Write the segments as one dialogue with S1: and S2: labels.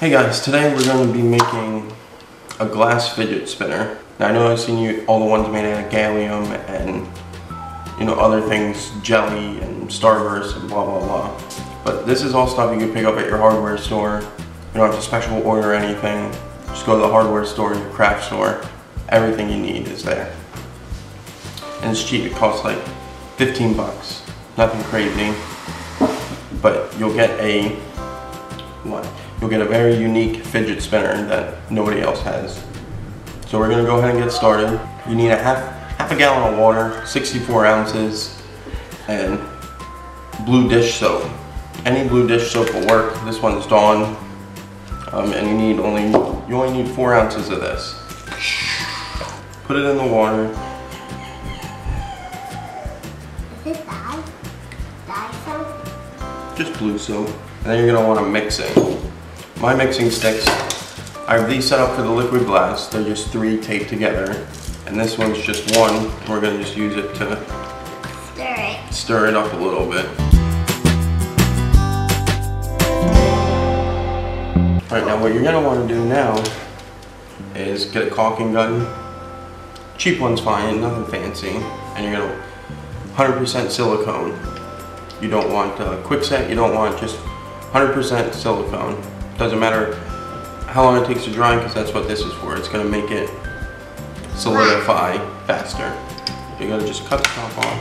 S1: Hey guys, today we're going to be making a glass fidget spinner. Now I know I've seen all the ones made out of gallium and other things, jelly and starburst and blah blah blah. But this is all stuff you can pick up at your hardware store. You don't have to special order anything. Just go to the hardware store, your craft store. Everything you need is there. And it's cheap, it costs like 15 bucks. Nothing crazy. But you'll get a very unique fidget spinner that nobody else has. So we're gonna go ahead and get started. You need a half a gallon of water, 64 ounces, and blue dish soap. Any blue dish soap will work. This one's Dawn, and you only need 4 ounces of this. Put it in the water.
S2: Is it dye soap? Just
S1: blue soap. And then you're gonna want to mix it. My mixing sticks, I have these set up for the liquid glass. They're just 3 taped together. And this one's just 1. We're gonna just use it to stir it up a little bit. Alright, now what you're gonna want to do now is get a caulking gun. Cheap one's fine, nothing fancy. And you're gonna 100% silicone. You don't want quickset, you don't want just 100% silicone. Doesn't matter how long it takes to dry because that's what this is for. It's going to make it solidify faster. You're going to just cut the top off,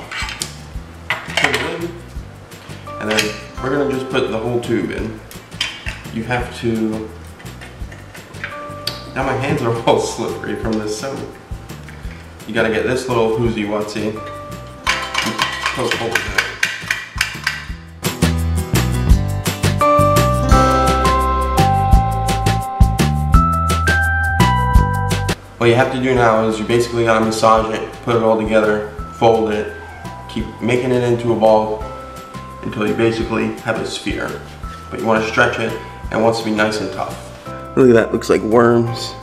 S1: put it in, and then we're going to just put the whole tube in. You have to... Now my hands are all slippery from this soap. You got to get this little whoozy whatsy, poke holes in it. What you have to do now is you basically gotta massage it, put it all together, fold it, keep making it into a ball until you basically have a sphere. But you want to stretch it and it wants to be nice and tough. Look at that, looks like worms.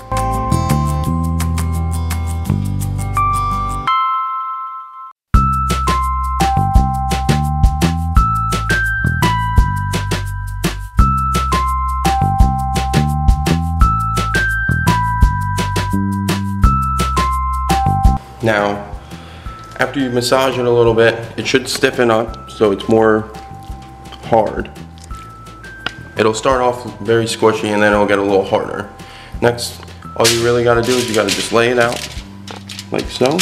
S1: Now, after you massage it a little bit, it should stiffen up so it's more hard. It'll start off very squishy and then it'll get a little harder. Next, all you really gotta do is you gotta just lay it out, like so.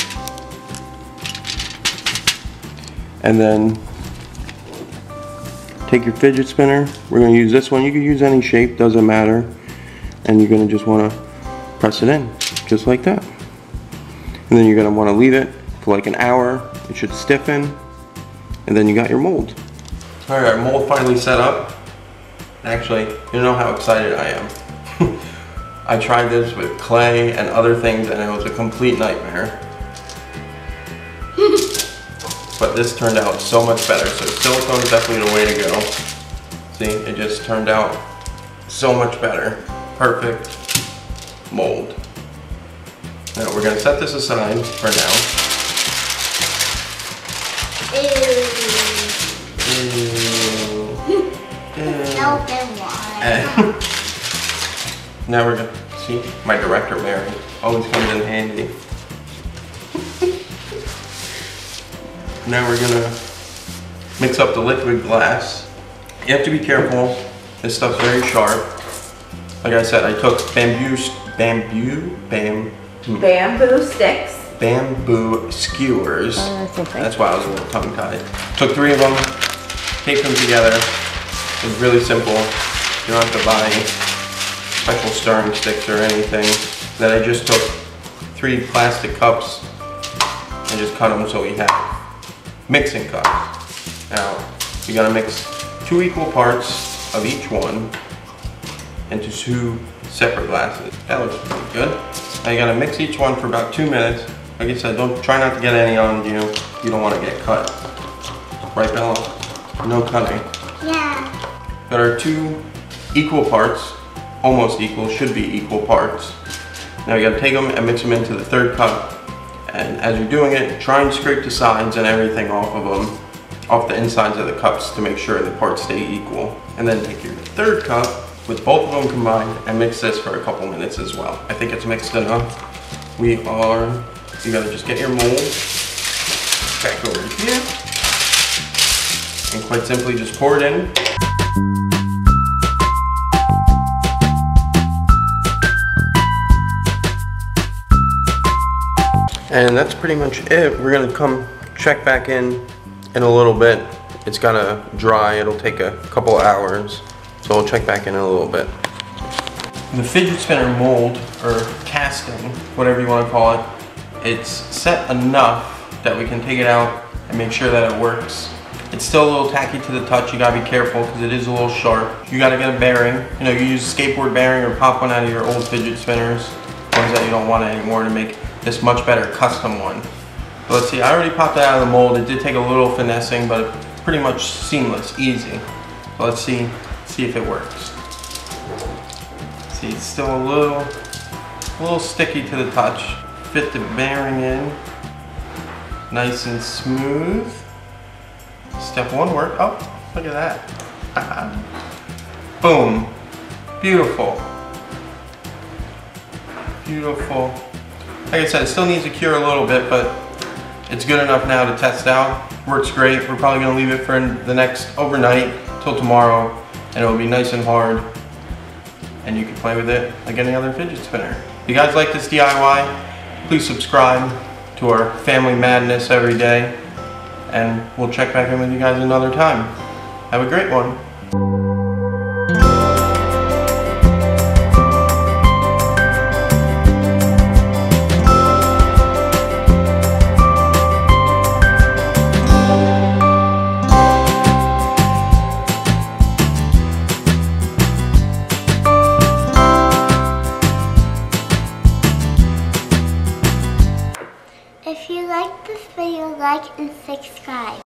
S1: And then take your fidget spinner. We're gonna use this one. You can use any shape, doesn't matter. And you're gonna just wanna press it in, just like that. And then you're going to want to leave it for like an hour. It should stiffen. And then you got your mold. Alright, our mold finally set up. Actually, you don't know how excited I am. I tried this with clay and other things and it was a complete nightmare. But this turned out so much better. So silicone is definitely the way to go. See, it just turned out so much better. Perfect mold. Now we're going to set this aside for now. Now we're going to see my director Mary always comes in handy. Now we're going to mix up the liquid glass. You have to be careful. This stuff's very sharp. Like I said, I took bamboo
S2: sticks.
S1: Bamboo skewers. That's why I was a little tongue-tied. Took 3 of them, taped them together. It's really simple. You don't have to buy special stirring sticks or anything. Then I just took 3 plastic cups and just cut them so we have mixing cups. Now, you gotta mix 2 equal parts of each one into 2 separate glasses. That looks pretty good. Now you gotta mix each one for about 2 minutes. Like I said, try not to get any on you. You don't want to get cut. Right, Bella? No cutting.
S2: Yeah.
S1: Got our 2 equal parts, almost equal, should be equal parts. Now you gotta take them and mix them into the 3rd cup. And as you're doing it, try and scrape the sides and everything off of them, off the insides of the cups to make sure the parts stay equal. And then take your 3rd cup, with both of them combined and mix this for a couple minutes as well. I think it's mixed enough. You gotta just get your mold back over here and quite simply just pour it in. And that's pretty much it. We're gonna come check back in a little bit. It's gotta dry, it'll take a couple hours. So we'll check back in a little bit. The fidget spinner mold, or casting, whatever you wanna call it, it's set enough that we can take it out and make sure that it works. It's still a little tacky to the touch, you gotta be careful because it is a little sharp. You gotta get a bearing. You know, you use a skateboard bearing or pop one out of your old fidget spinners, ones that you don't want anymore, to make this much better custom one. So let's see, I already popped it out of the mold. It did take a little finessing, but pretty much seamless, easy. So let's see if it works. See, it's still a little sticky to the touch. Fit the bearing in, nice and smooth. Step one worked. Oh, look at that. Boom, beautiful. Beautiful. Like I said, it still needs to cure a little bit, but it's good enough now to test out. Works great. We're probably gonna leave it for the next overnight till tomorrow, and it'll be nice and hard. And you can play with it like any other fidget spinner. If you guys like this DIY, please subscribe to our family madness every day, and we'll check back in with you guys another time. Have a great one.
S2: If you like this video, like and subscribe.